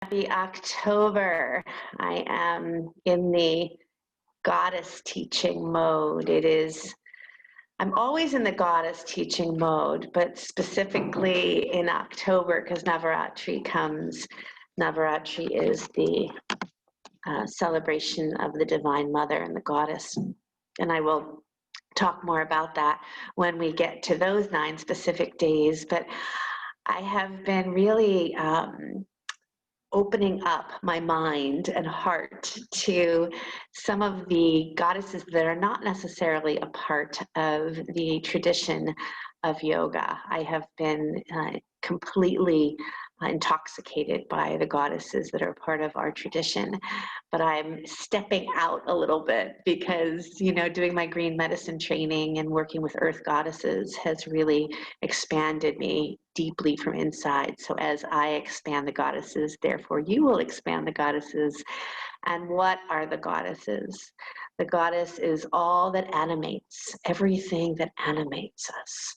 Happy October. I am in the goddess teaching mode. I'm always in the goddess teaching mode, but specifically in October because Navaratri comes. Navaratri is the celebration of the Divine Mother and the goddess. And I will talk more about that when we get to those 9 specific days. But I have been really opening up my mind and heart to some of the goddesses that are not necessarily a part of the tradition of yoga. I have been completely intoxicated by the goddesses that are part of our tradition, but I'm stepping out a little bit because, you know, doing my green medicine training and working with earth goddesses has really expanded me deeply from inside. So as I expand the goddesses, therefore you will expand the goddesses. And what are the goddesses? The goddess is all that animates, everything that animates us.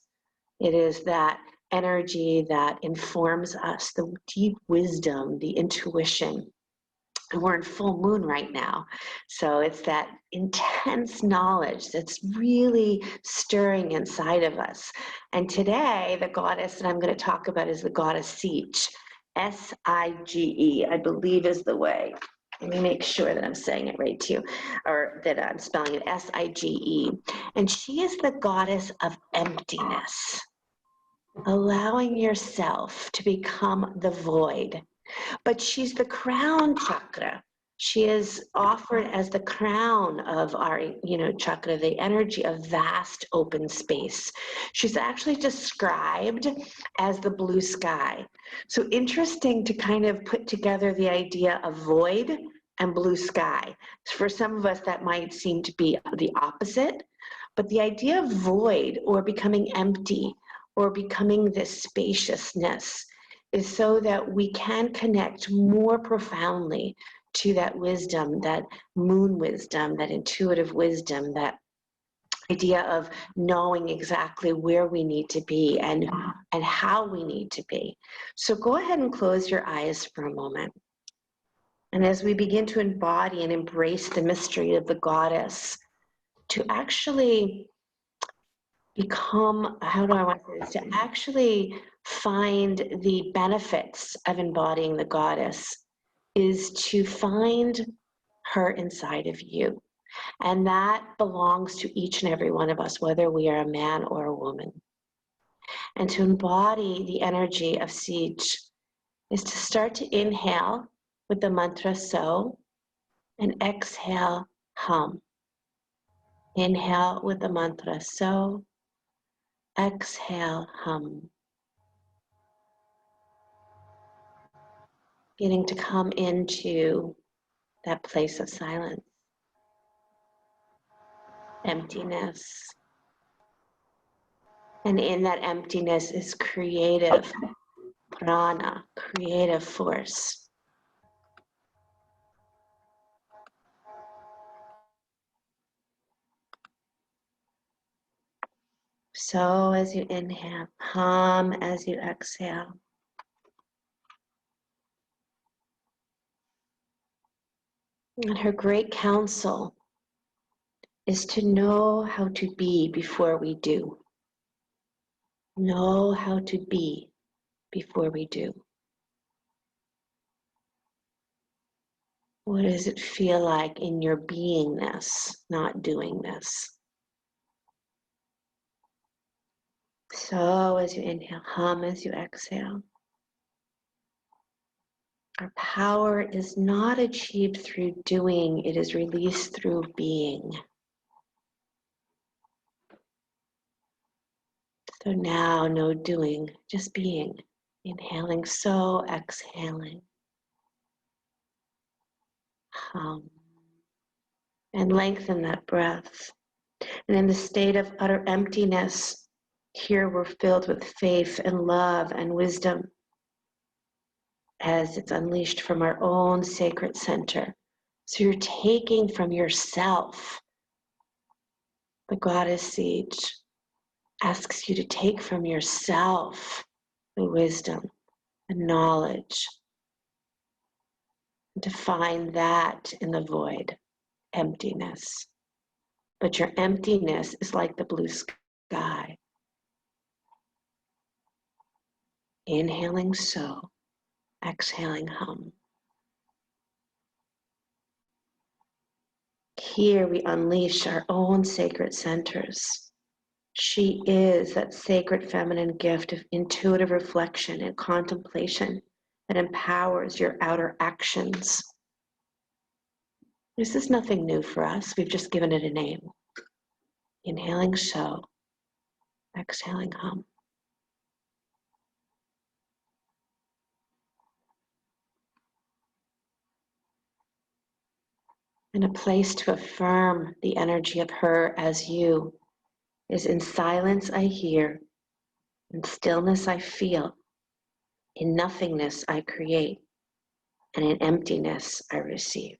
It is that energy that informs us, the deep wisdom, the intuition. And we're in full moon right now. So it's that intense knowledge that's really stirring inside of us. And today, the goddess that I'm going to talk about is the goddess Sige. S-I-G-E, I believe is the way. Let me make sure that I'm saying it right too, or that I'm spelling it S-I-G-E. And she is the goddess of emptiness, allowing yourself to become the void. But she's the crown chakra. She is offered as the crown of our, chakra, the energy of vast open space. She's actually described as the blue sky. So interesting to kind of put together the idea of void and blue sky. For some of us, that might seem to be the opposite, but the idea of void or becoming empty or becoming this spaciousness is so that we can connect more profoundly to that wisdom, that moon wisdom, that intuitive wisdom, that idea of knowing exactly where we need to be and how we need to be. So go ahead and close your eyes for a moment. And as we begin to embody and embrace the mystery of the goddess, to actually become, how do I want to say this, to actually find the benefits of embodying the goddess is to find her inside of you. And that belongs to each and every one of us, whether we are a man or a woman. And to embody the energy of Sige is to start to inhale with the mantra So, and exhale hum. Inhale with the mantra So, exhale hum. Getting to come into that place of silence, emptiness. And in that emptiness is creative prana, creative force. So as you inhale, hum as you exhale. And her great counsel is to know how to be before we do. Know how to be before we do. What does it feel like in your beingness, not doingness? So as you inhale, hum as you exhale. Our power is not achieved through doing, it is released through being. So now, no doing, just being. Inhaling, so exhaling. Hum. And lengthen that breath. And in the state of utter emptiness, here we're filled with faith and love and wisdom as it's unleashed from our own sacred center. So you're taking from yourself. The goddess Sige asks you to take from yourself the wisdom, the knowledge, To find that in the void, emptiness. But your emptiness is like the blue sky. Inhaling so, exhaling hum. Here we unleash our own sacred centers. She is that sacred feminine gift of intuitive reflection and contemplation that empowers your outer actions. This is nothing new for us. We've just given it a name. Inhaling so, exhaling hum. And a place to affirm the energy of her as you is in silence I hear, in stillness I feel, in nothingness I create, and in emptiness I receive.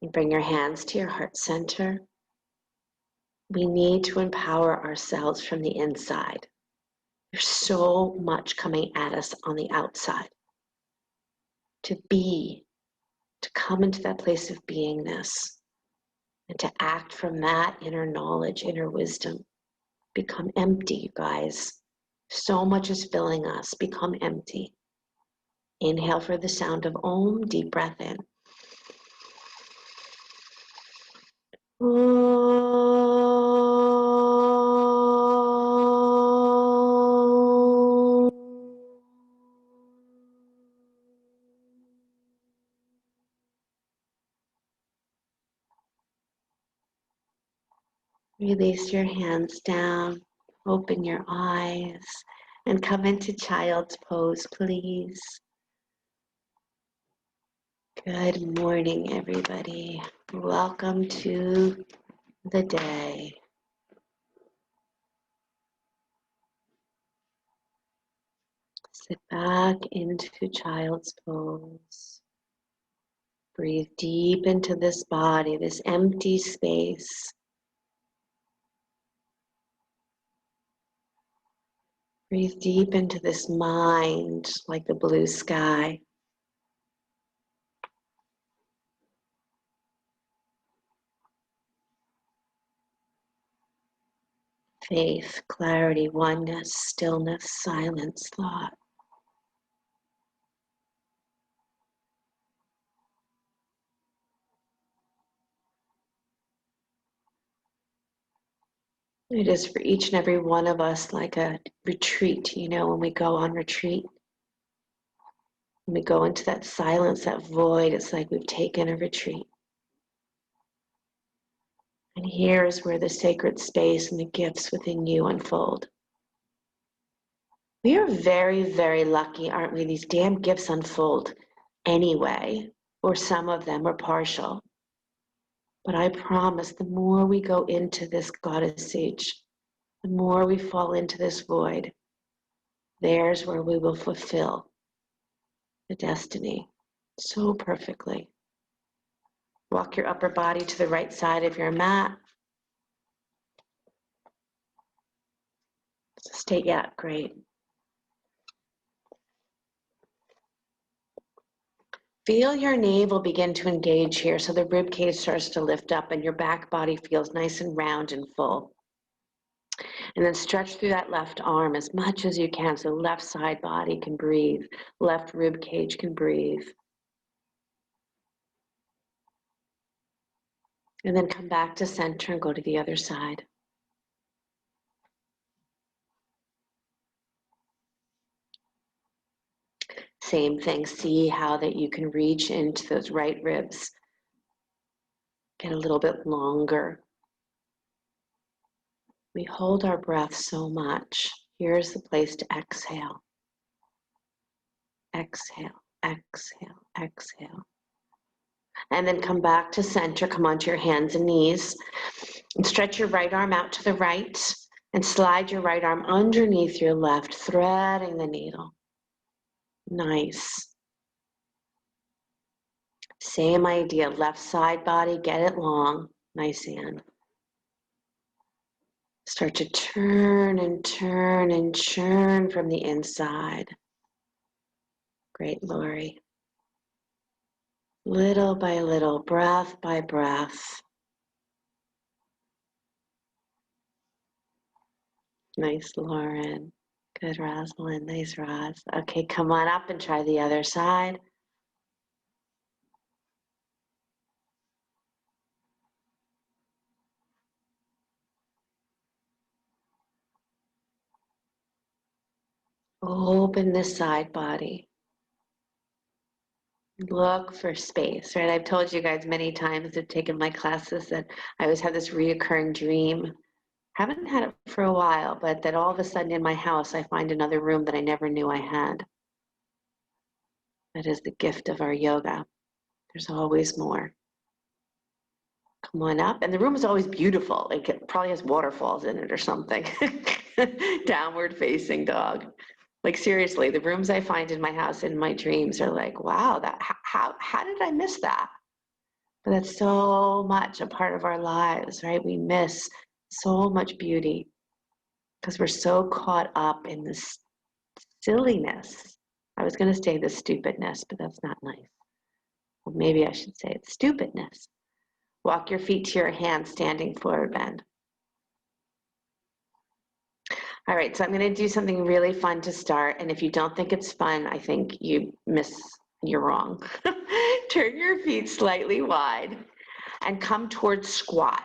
You bring your hands to your heart center. We need to empower ourselves from the inside. There's so much coming at us on the outside. To be, to come into that place of beingness, and to act from that inner knowledge, inner wisdom. Become empty, you guys. So much is filling us. Become empty. Inhale for the sound of Om. Deep breath in. Release your hands down, open your eyes, and come into child's pose, please. Good morning, everybody. Welcome to the day. Sit back into child's pose. Breathe deep into this body, this empty space. Breathe deep into this mind like the blue sky. Faith, clarity, oneness, stillness, silence, thought. It is for each and every one of us like a retreat, you know, when we go on retreat. When we go into that silence, that void, it's like we've taken a retreat. And here is where the sacred space and the gifts within you unfold. We are very, very lucky, aren't we? These damn gifts unfold anyway, or some of them are partial. But I promise the more we go into this goddess age, the more we fall into this void, there's where we will fulfill the destiny so perfectly. Walk your upper body to the right side of your mat. Stay, yeah, great. Feel your navel begin to engage here so the rib cage starts to lift up and your back body feels nice and round and full. And then stretch through that left arm as much as you can so the left side body can breathe, left rib cage can breathe. And then come back to center and go to the other side. Same thing, see how that you can reach into those right ribs. Get a little bit longer. We hold our breath so much. Here's the place to exhale. Exhale, exhale, exhale. And then come back to center, come onto your hands and knees. And stretch your right arm out to the right and slide your right arm underneath your left, threading the needle. Nice. Same idea, left side body, get it long, nice and. Start to turn and turn and churn from the inside. Great, Lori. Little by little, breath by breath. Nice, Lauren. Good, Rosalind. Nice, Roz. Okay, come on up and try the other side. Open the side body. Look for space, right? I've told you guys many times, I've taken my classes, that I always have this reoccurring dream. Haven't had it for a while, but that all of a sudden in my house, I find another room that I never knew I had. That is the gift of our yoga. There's always more. Come on up. And the room is always beautiful. Like it probably has waterfalls in it or something. Downward facing dog. Like seriously, the rooms I find in my house in my dreams are like, wow, that how did I miss that? But that's so much a part of our lives, right? We miss so much beauty because we're so caught up in this silliness. I was going to say the stupidness, but that's not nice. Well, maybe I should say it's stupidness. Walk your feet to your hands, standing forward bend. All right, so I'm going to do something really fun to start, and if you don't think it's fun, I think you're wrong. Turn your feet slightly wide and come towards squat.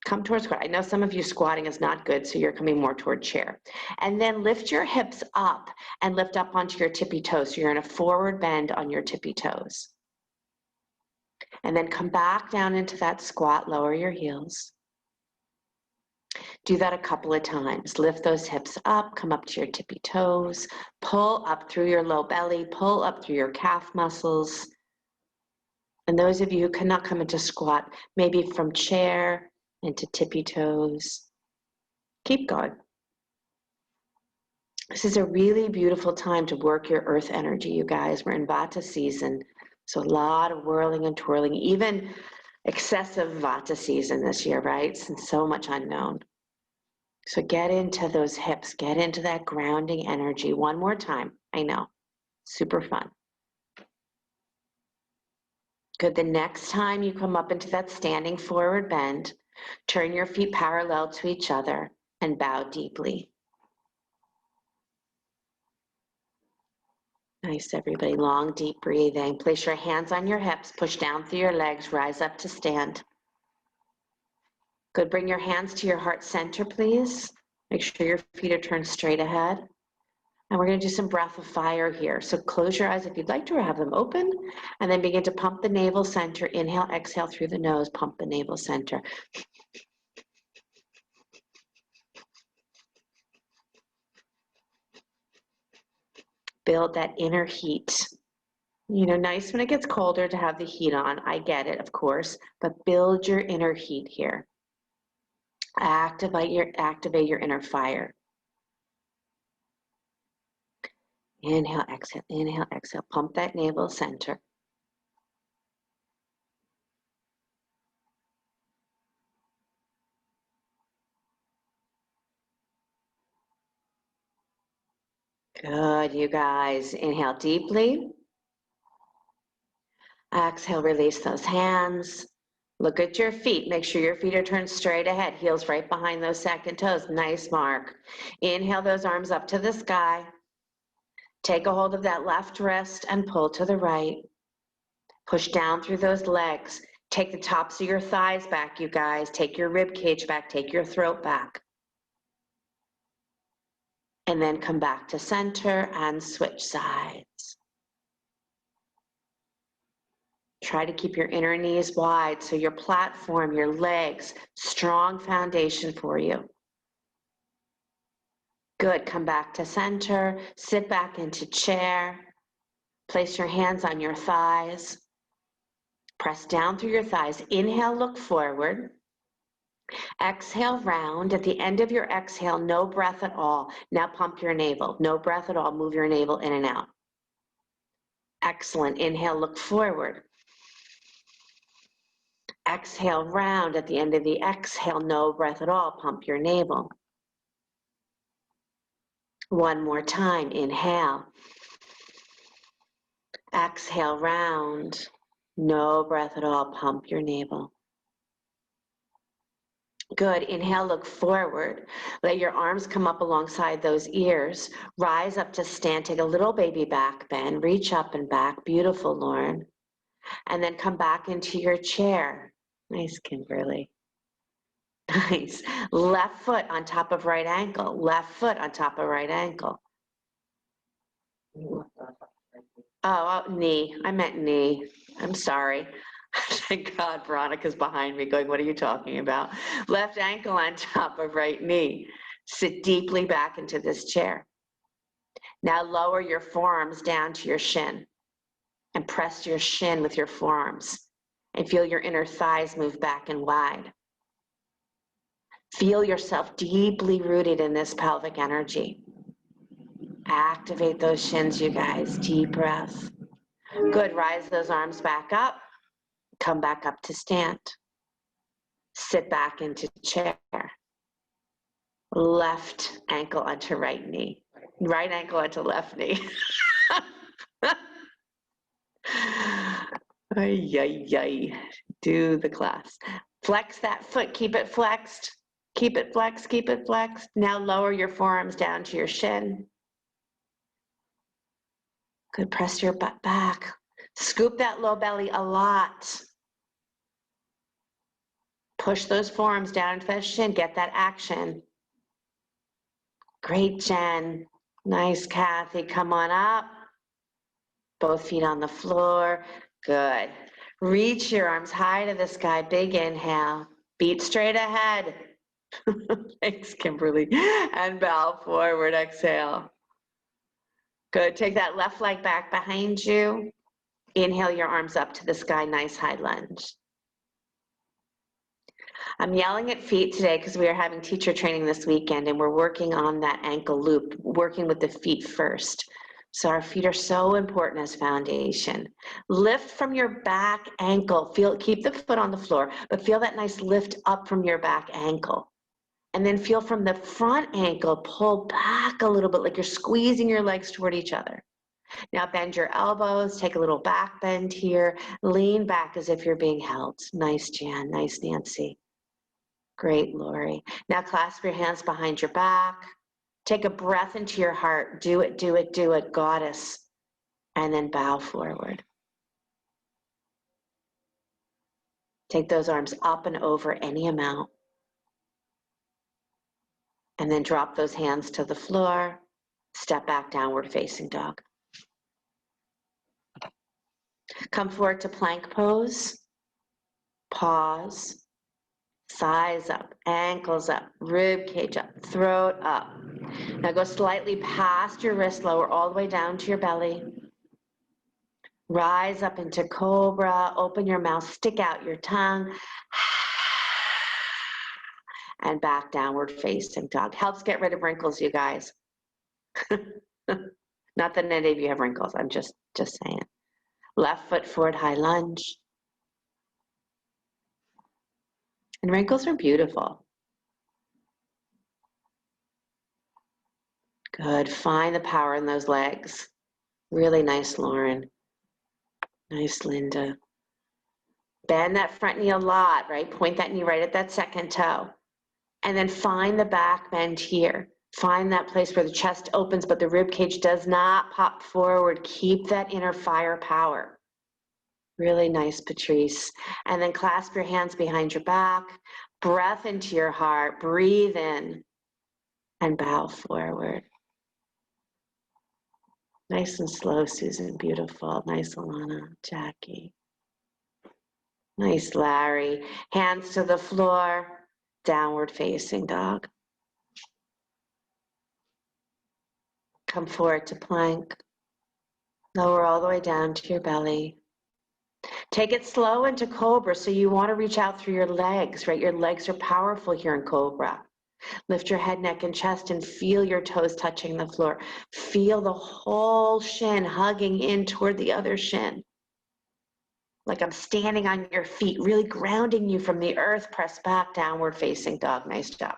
Come towards squat. I know some of you squatting is not good, so you're coming more toward chair. And then lift your hips up and lift up onto your tippy toes. So you're in a forward bend on your tippy toes. And then come back down into that squat, lower your heels. Do that a couple of times. Lift those hips up, come up to your tippy toes, pull up through your low belly, pull up through your calf muscles. And those of you who cannot come into squat, maybe from chair into tippy toes. Keep going. This is a really beautiful time to work your earth energy, you guys. We're in Vata season, so a lot of whirling and twirling, even excessive Vata season this year, right? Since so much unknown. So get into those hips, get into that grounding energy. One more time. I know, super fun. Good, the next time you come up into that standing forward bend, turn your feet parallel to each other and bow deeply. Nice, everybody, long, deep breathing. Place your hands on your hips, push down through your legs, rise up to stand. Good, bring your hands to your heart center, please. Make sure your feet are turned straight ahead. And we're going to do some breath of fire here. So close your eyes if you'd like to, or have them open, and then begin to pump the navel center. Inhale, exhale through the nose, pump the navel center. Build that inner heat. You know, nice when it gets colder to have the heat on. I get it, of course, but build your inner heat here. Activate your inner fire. Inhale, exhale, pump that navel center. Good, you guys. Inhale deeply. Exhale, release those hands. Look at your feet. Make sure your feet are turned straight ahead. Heels right behind those second toes. Nice, Mark. Inhale those arms up to the sky. Take a hold of that left wrist and pull to the right. Push down through those legs. Take the tops of your thighs back, you guys. Take your rib cage back. Take your throat back. And then come back to center and switch sides. Try to keep your inner knees wide so your platform, your legs, strong foundation for you. Good, come back to center, sit back into chair, place your hands on your thighs, press down through your thighs. Inhale, look forward. Exhale, round. At the end of your exhale, no breath at all. Now pump your navel. No breath at all. Move your navel in and out. Excellent. Inhale, look forward. Exhale, round. At the end of the exhale, no breath at all. Pump your navel. One more time. Inhale. Exhale, round. No breath at all. Pump your navel. Good. Inhale, look forward. Let your arms come up alongside those ears. Rise up to stand. Take a little baby back bend. Reach up and back. Beautiful, Lauren. And then come back into your chair. Nice, Kimberly. Nice. Left foot on top of right ankle. Left foot on top of right ankle. Oh, knee. I meant knee. I'm sorry. Thank God Veronica's behind me going, what are you talking about? Left ankle on top of right knee. Sit deeply back into this chair. Now lower your forearms down to your shin and press your shin with your forearms and feel your inner thighs move back and wide. Feel yourself deeply rooted in this pelvic energy. Activate those shins, you guys. Deep breath. Good. Rise those arms back up. Come back up to stand. Sit back into chair. Left ankle onto right knee. Right ankle onto left knee. Ay, ay, ay. Do the class. Flex that foot. Keep it flexed. Keep it flexed. Keep it flexed. Now lower your forearms down to your shin. Good. Press your butt back. Scoop that low belly a lot. Push those forearms down into that shin. Get that action. Great, Jen. Nice, Kathy. Come on up. Both feet on the floor. Good. Reach your arms high to the sky. Big inhale. Beat straight ahead. Thanks, Kimberly. And bow forward. Exhale. Good. Take that left leg back behind you. Inhale your arms up to the sky. Nice high lunge. I'm yelling at feet today because we are having teacher training this weekend and we're working on that ankle loop, working with the feet first. So our feet are so important as foundation. Lift from your back ankle. Keep the foot on the floor, but feel that nice lift up from your back ankle. And then feel from the front ankle, pull back a little bit like you're squeezing your legs toward each other. Now bend your elbows, take a little back bend here. Lean back as if you're being held. Nice, Jan. Nice, Nancy. Great, Lori. Now clasp your hands behind your back. Take a breath into your heart. Do it, do it, do it, goddess. And then bow forward. Take those arms up and over any amount. And then drop those hands to the floor. Step back, downward facing dog. Come forward to plank pose. Pause. Thighs up, ankles up, rib cage up, throat up. Now go slightly past your wrist, lower all the way down to your belly. Rise up into cobra, open your mouth, stick out your tongue, and back downward facing dog. Helps get rid of wrinkles, you guys. Not that any of you have wrinkles, I'm just saying. Left foot forward, high lunge. And wrinkles are beautiful. Good, find the power in those legs. Really nice, Lauren. Nice, Linda. Bend that front knee a lot, right? Point that knee right at that second toe. And then find the back bend here. Find that place where the chest opens, but the rib cage does not pop forward. Keep that inner firepower. Really nice, Patrice. And then clasp your hands behind your back. Breath into your heart. Breathe in and bow forward. Nice and slow, Susan. Beautiful. Nice, Alana. Jackie. Nice, Larry. Hands to the floor. Downward facing dog. Come forward to plank. Lower all the way down to your belly. Take it slow into cobra, so you want to reach out through your legs, right? Your legs are powerful here in cobra. Lift your head, neck, and chest and feel your toes touching the floor. Feel the whole shin hugging in toward the other shin. Like I'm standing on your feet, really grounding you from the earth. Press back, downward facing dog. Nice job.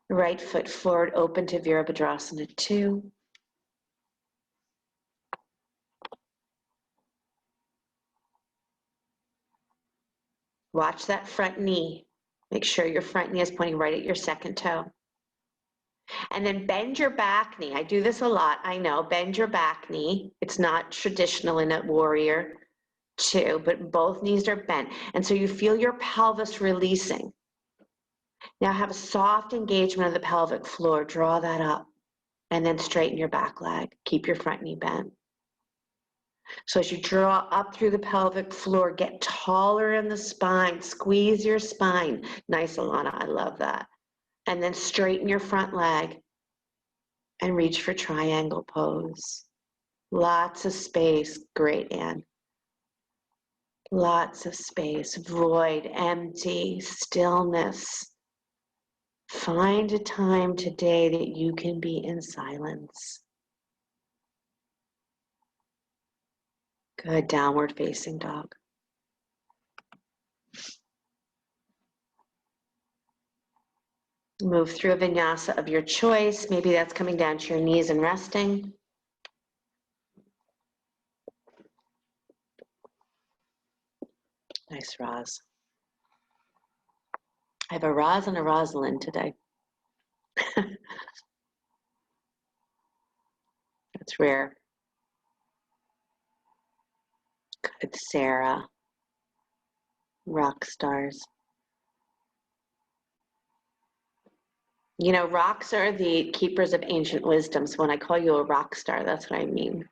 Right foot forward, open to Virabhadrasana 2. Watch that front knee. Make sure your front knee is pointing right at your second toe. And then bend your back knee. I do this a lot, I know. Bend your back knee. It's not traditional in a warrior 2, but both knees are bent. And so you feel your pelvis releasing. Now have a soft engagement of the pelvic floor. Draw that up. And then straighten your back leg. Keep your front knee bent. So as you draw up through the pelvic floor, get taller in the spine. Squeeze your spine. Nice, Alana. I love that. And then straighten your front leg and reach for triangle pose. Lots of space. Great, Anne. Lots of space. Void, empty, stillness. Find a time today that you can be in silence. Good. Downward facing dog. Move through a vinyasa of your choice. Maybe that's coming down to your knees and resting. Nice, Roz. I have a Roz and a Rosalind today. That's rare. Good, Sarah. Rock stars. You know, rocks are the keepers of ancient wisdom. So when I call you a rock star, that's what I mean.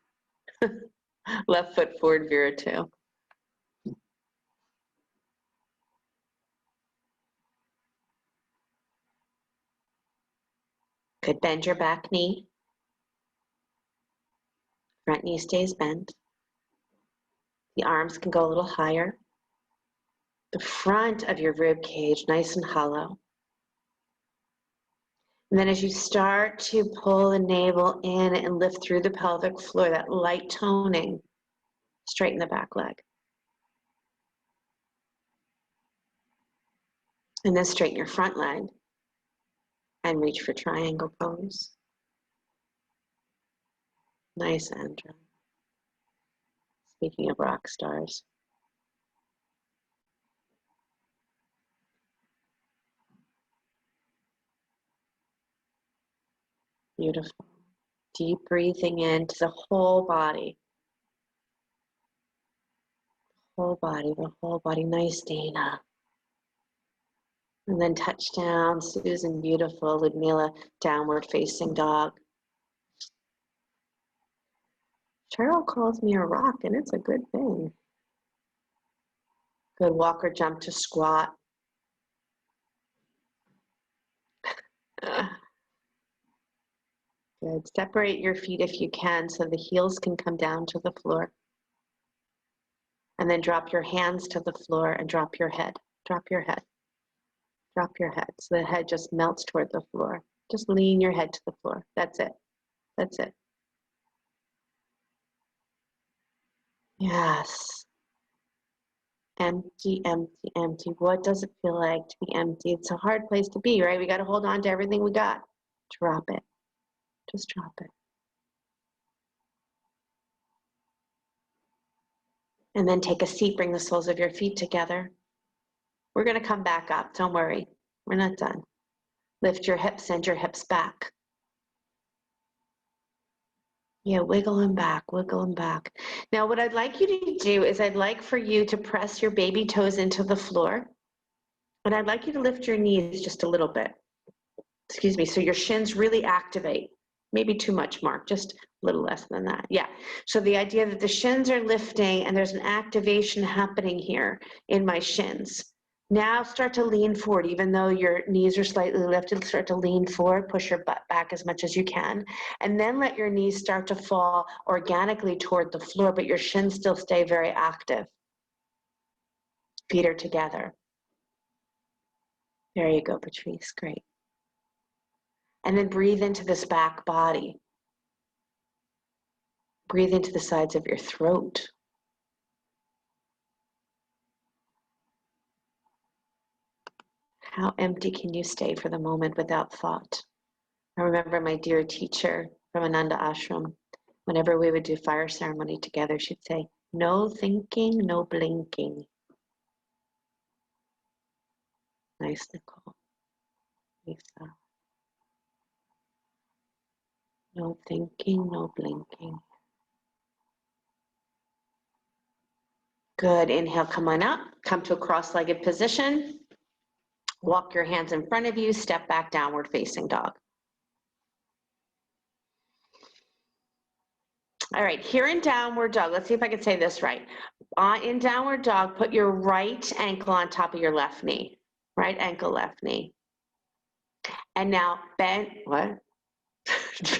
Left foot forward, Vera 2. Good, bend your back knee. Front knee stays bent. The arms can go a little higher. The front of your rib cage nice and hollow. And then as you start to pull the navel in and lift through the pelvic floor, that light toning, straighten the back leg. And then straighten your front leg and reach for triangle pose. Nice, Andra. Speaking of rock stars. Beautiful. Deep breathing into the whole body. Whole body, the whole body. Nice, Dana. And then touch down, Susan, beautiful. Ludmila, downward facing dog. Sheryl calls me a rock, and it's a good thing. Good, walker jump to squat. Good, separate your feet if you can so the heels can come down to the floor. And then drop your hands to the floor and drop your head. Drop your head. Drop your head. So the head just melts toward the floor. Just lean your head to the floor. That's it. That's it. Yes. Empty, empty, empty. What does it feel like to be empty? It's a hard place to be, right? We got to hold on to everything we got. Drop it. Just drop it. And then take a seat. Bring the soles of your feet together. We're going to come back up. Don't worry. We're not done. Lift your hips, send your hips back. Yeah, wiggle them back, wiggle them back. Now, what I'd like you to do is I'd like for you to press your baby toes into the floor. And I'd like you to lift your knees just a little bit. Excuse me, so your shins really activate. Maybe too much, Mark, just a little less than that. Yeah, so the idea that the shins are lifting and there's an activation happening here in my shins. Now start to lean forward, even though your knees are slightly lifted, start to lean forward, push your butt back as much as you can, and then let your knees start to fall organically toward the floor, but your shins still stay very active. Feet are together. There you go, Patrice, great. And then breathe into this back body. Breathe into the sides of your throat. How empty can you stay for the moment without thought? I remember my dear teacher from Ananda Ashram, whenever we would do fire ceremony together, she'd say, no thinking, no blinking. Nice, Nicole. Lisa. No thinking, no blinking. Good. Inhale, come on up. Come to a cross-legged position. Walk your hands in front of you. Step back, downward facing dog. All right, here in downward dog, let's see if I can say this right. In downward dog, put your right ankle on top of your left knee. Right ankle, left knee. And now bend, what?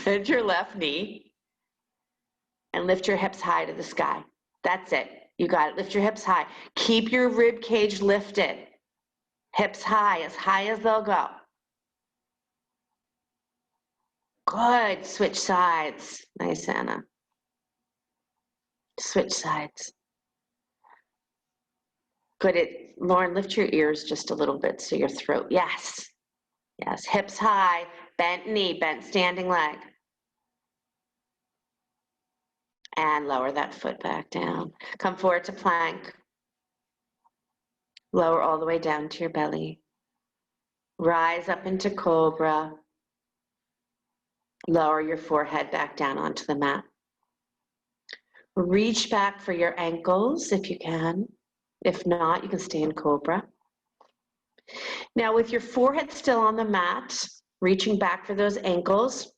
Bend your left knee and lift your hips high to the sky. That's it. You got it. Lift your hips high. Keep your rib cage lifted. Hips high as they'll go. Good. Switch sides. Nice, Anna. Switch sides. Good. Lauren, lift your ears just a little bit so your throat. Yes. Yes. Hips high. Bent knee. Bent standing leg. And lower that foot back down. Come forward to plank. Lower all the way down to your belly. Rise up into cobra. Lower your forehead back down onto the mat. Reach back for your ankles if you can. If not, you can stay in cobra. Now with your forehead still on the mat, reaching back for those ankles.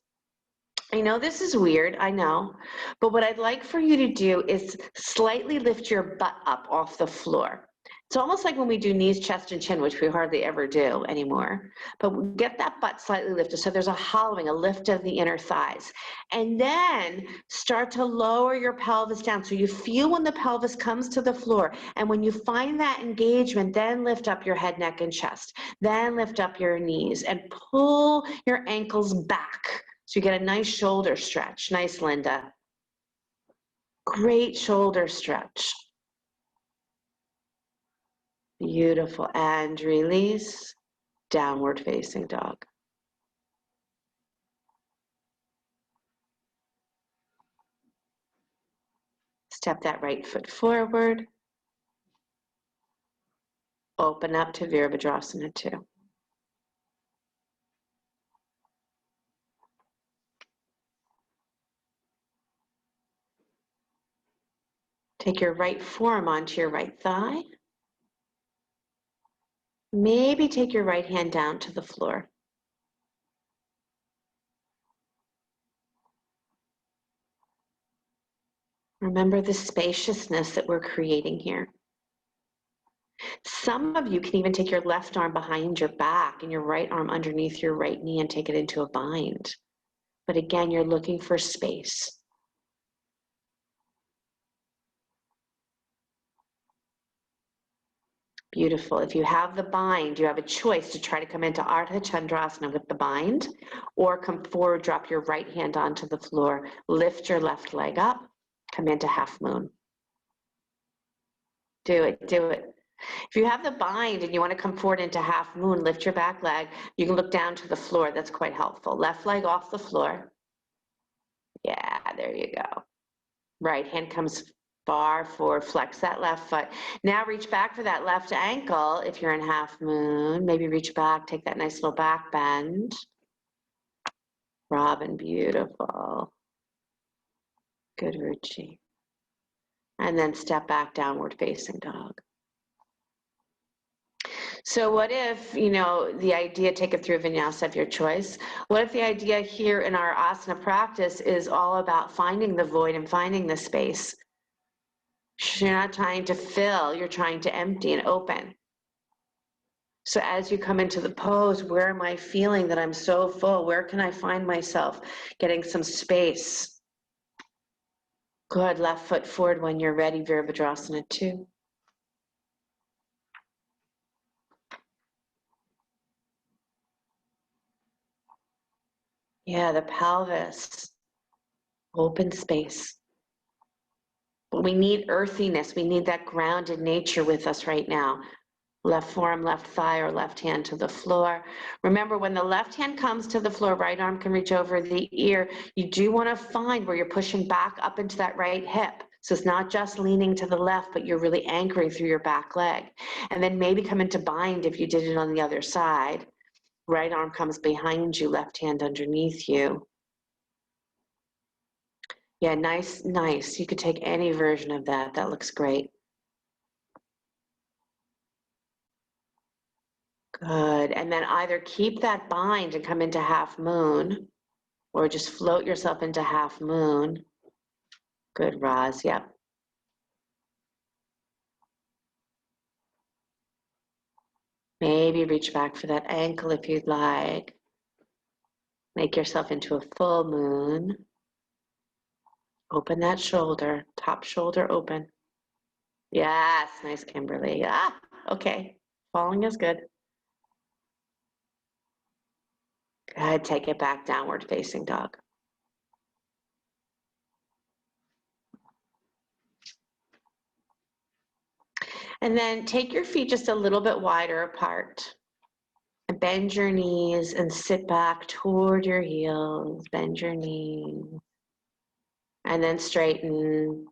I know this is weird, I know, but what I'd like for you to do is slightly lift your butt up off the floor. It's almost like when we do knees, chest, and chin, which we hardly ever do anymore, but get that butt slightly lifted so there's a hollowing, a lift of the inner thighs. And then start to lower your pelvis down so you feel when the pelvis comes to the floor. And when you find that engagement, then lift up your head, neck, and chest. Then lift up your knees and pull your ankles back. So you get a nice shoulder stretch. Nice, Linda. Great shoulder stretch. Beautiful. And release. Downward facing dog. Step that right foot forward. Open up to Virabhadrasana 2. Take your right forearm onto your right thigh. Maybe take your right hand down to the floor. Remember the spaciousness that we're creating here. Some of you can even take your left arm behind your back and your right arm underneath your right knee and take it into a bind. But again, you're looking for space. Beautiful. If you have the bind, you have a choice to try to come into Ardha Chandrasana with the bind, or come forward, drop your right hand onto the floor, lift your left leg up, come into half moon. Do it, do it. If you have the bind and you want to come forward into half moon, lift your back leg. You can look down to the floor. That's quite helpful. Left leg off the floor. Yeah, there you go. Right hand comes far forward, flex that left foot. Now reach back for that left ankle if you're in half moon. Maybe reach back, take that nice little back bend. Robin, beautiful. Good, Ruchi. And then step back, downward facing dog. So what if, the idea, take it through a vinyasa of your choice. What if the idea here in our asana practice is all about finding the void and finding the space? You're not trying to fill, you're trying to empty and open. So as you come into the pose, where am I feeling that I'm so full? Where can I find myself getting some space? Good, left foot forward when you're ready, Virabhadrasana 2. Yeah, the pelvis, open space. But we need earthiness. We need that grounded nature with us right now. Left forearm, left thigh, or left hand to the floor. Remember, when the left hand comes to the floor, right arm can reach over the ear. You do want to find where you're pushing back up into that right hip. So it's not just leaning to the left, but you're really anchoring through your back leg. And then maybe come into bind if you did it on the other side. Right arm comes behind you, left hand underneath you. Yeah, nice, nice. You could take any version of that. That looks great. Good. And then either keep that bind and come into half moon, or just float yourself into half moon. Good, Roz. Yep. Maybe reach back for that ankle if you'd like. Make yourself into a full moon. Open that shoulder, top shoulder open. Yes, nice, Kimberly. Ah, okay. Falling is good. Good, take it back, downward facing dog. And then take your feet just a little bit wider apart. And bend your knees and sit back toward your heels. Bend your knees. And then straighten.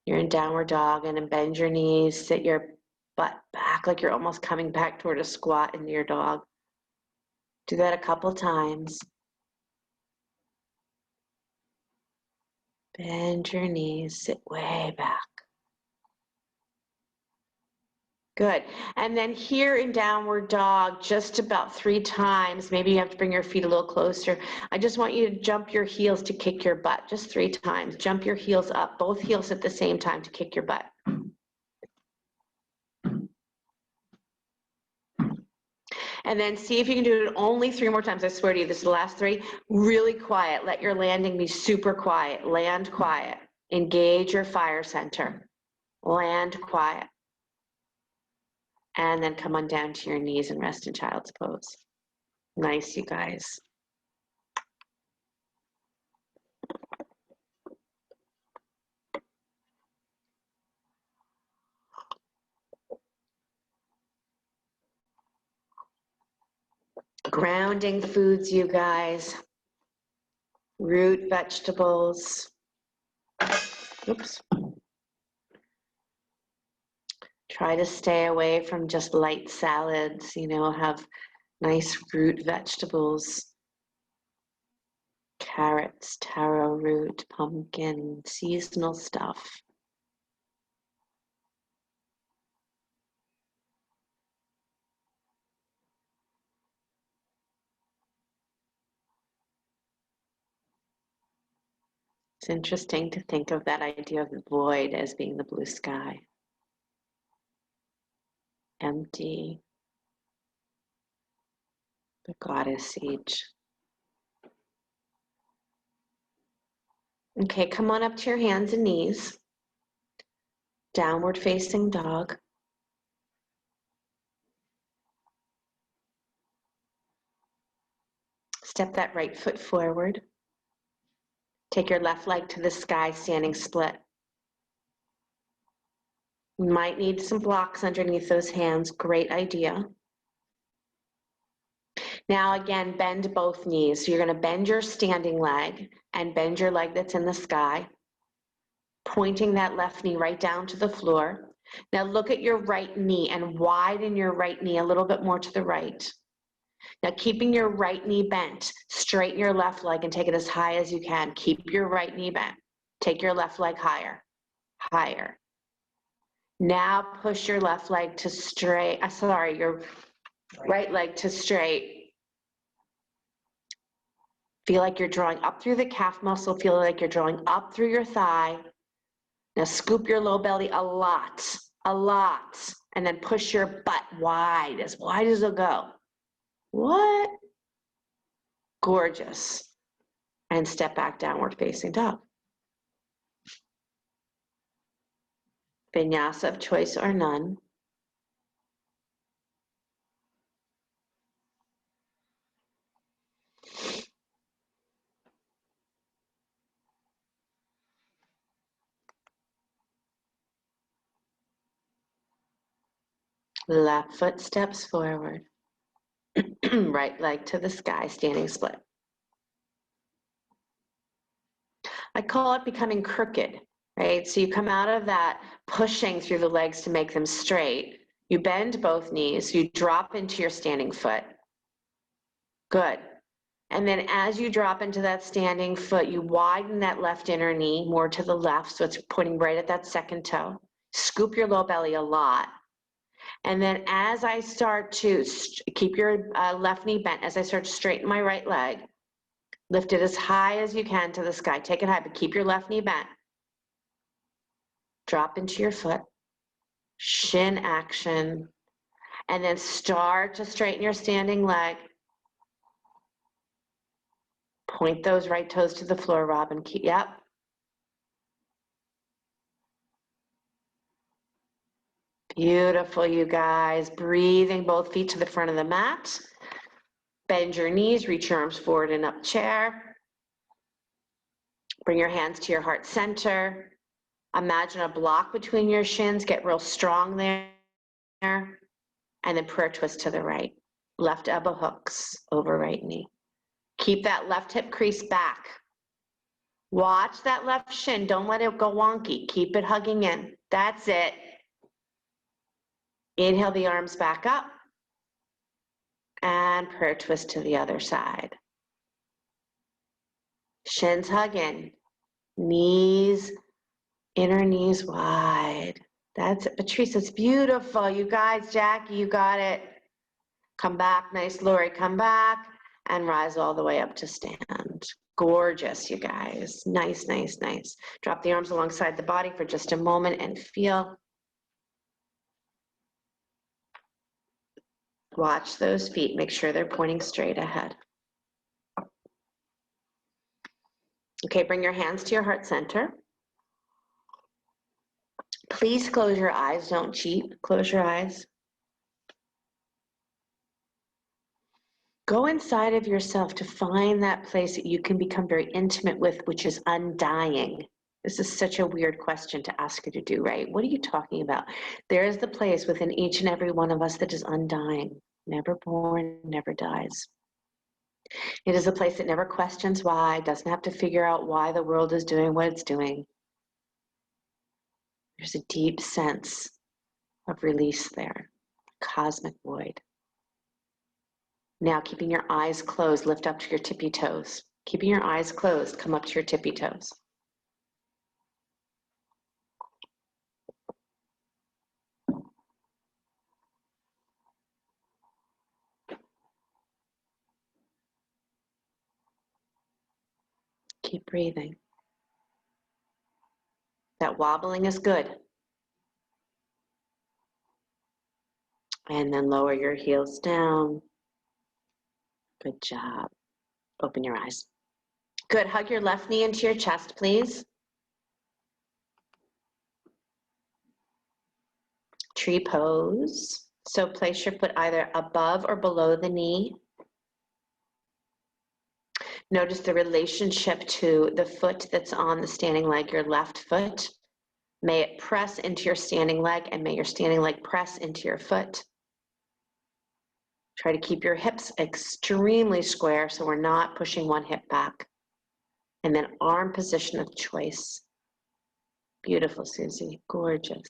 You're in downward dog, and then bend your knees, sit your butt back like you're almost coming back toward a squat into your dog. Do that a couple times. Bend your knees, sit way back. Good. And then here in downward dog, just about 3 times, maybe you have to bring your feet a little closer. I just want you to jump your heels to kick your butt, just 3 times. Jump your heels up, both heels at the same time to kick your butt. And then see if you can do it only 3 more times. I swear to you, this is the last 3. Really quiet. Let your landing be super quiet. Land quiet. Engage your fire center. Land quiet. And then come on down to your knees and rest in child's pose. Nice, you guys. Grounding foods, you guys. Root vegetables. Oops. Try to stay away from just light salads, you know, have nice root vegetables. Carrots, taro root, pumpkin, seasonal stuff. It's interesting to think of that idea of the void as being the blue sky. Empty. The goddess each. Okay, come on up to your hands and knees. Downward facing dog. Step that right foot forward. Take your left leg to the sky, standing split. You might need some blocks underneath those hands. Great idea. Now again, bend both knees. So you're going to bend your standing leg and bend your leg that's in the sky, pointing that left knee right down to the floor. Now look at your right knee and widen your right knee a little bit more to the right. Now keeping your right knee bent, straighten your left leg and take it as high as you can. Keep your right knee bent. Take your left leg higher, higher. Now push your left leg to straight, your right leg to straight. Feel like you're drawing up through the calf muscle, feel like you're drawing up through your thigh. Now scoop your low belly a lot, and then push your butt wide as it'll go. What? Gorgeous. And step back, downward facing dog. Vinyasa of choice or none. Left foot steps forward. Right leg to the sky, standing split. I call it becoming crooked, right? So you come out of that pushing through the legs to make them straight. You bend both knees, you drop into your standing foot. Good. And then as you drop into that standing foot, you widen that left inner knee more to the left, so it's pointing right at that second toe. Scoop your low belly a lot. And then as I start to keep your left knee bent, as I start to straighten my right leg, lift it as high as you can to the sky. Take it high, but keep your left knee bent. Drop into your foot, shin action, and then start to straighten your standing leg. Point those right toes to the floor, Robin. Yep. Beautiful, you guys. Breathing both feet to the front of the mat. Bend your knees, reach your arms forward and up chair. Bring your hands to your heart center. Imagine a block between your shins. Get real strong there. And then prayer twist to the right. Left elbow hooks over right knee. Keep that left hip crease back. Watch that left shin. Don't let it go wonky. Keep it hugging in. That's it. Inhale the arms back up. And prayer twist to the other side. Shins hug in. Knees, inner knees wide. That's it. Patrice, it's beautiful. You guys, Jackie, you got it. Come back. Nice, Lori. Come back. And rise all the way up to stand. Gorgeous, you guys. Nice, nice, nice. Drop the arms alongside the body for just a moment and feel. Watch those feet. Make sure they're pointing straight ahead. Okay, bring your hands to your heart center. Please close your eyes. Don't cheat. Close your eyes. Go inside of yourself to find that place that you can become very intimate with, which is undying. This is such a weird question to ask you to do, right? What are you talking about? There is the place within each and every one of us that is undying, never born, never dies. It is a place that never questions why, doesn't have to figure out why the world is doing what it's doing. There's a deep sense of release there, cosmic void. Now, keeping your eyes closed, lift up to your tippy toes. Keeping your eyes closed, come up to your tippy toes. Keep breathing. That wobbling is good. And then lower your heels down. Good job. Open your eyes. Good. Hug your left knee into your chest, please. Tree pose. So place your foot either above or below the knee. Notice the relationship to the foot that's on the standing leg, your left foot. May it press into your standing leg, and may your standing leg press into your foot. Try to keep your hips extremely square so we're not pushing one hip back. And then arm position of choice. Beautiful, Susie. Gorgeous.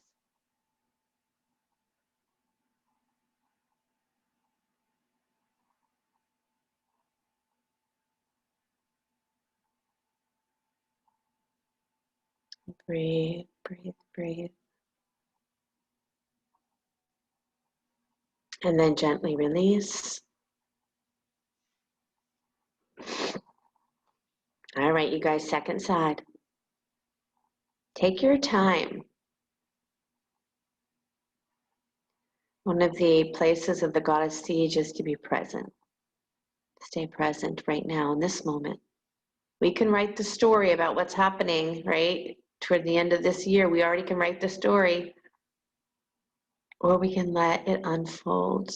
Breathe, breathe, breathe. And then gently release. All right, you guys, second side. Take your time. One of the places of the goddess siege is to be present. Stay present right now in this moment. We can write the story about what's happening, right? Toward the end of this year, we already can write the story. Or we can let it unfold.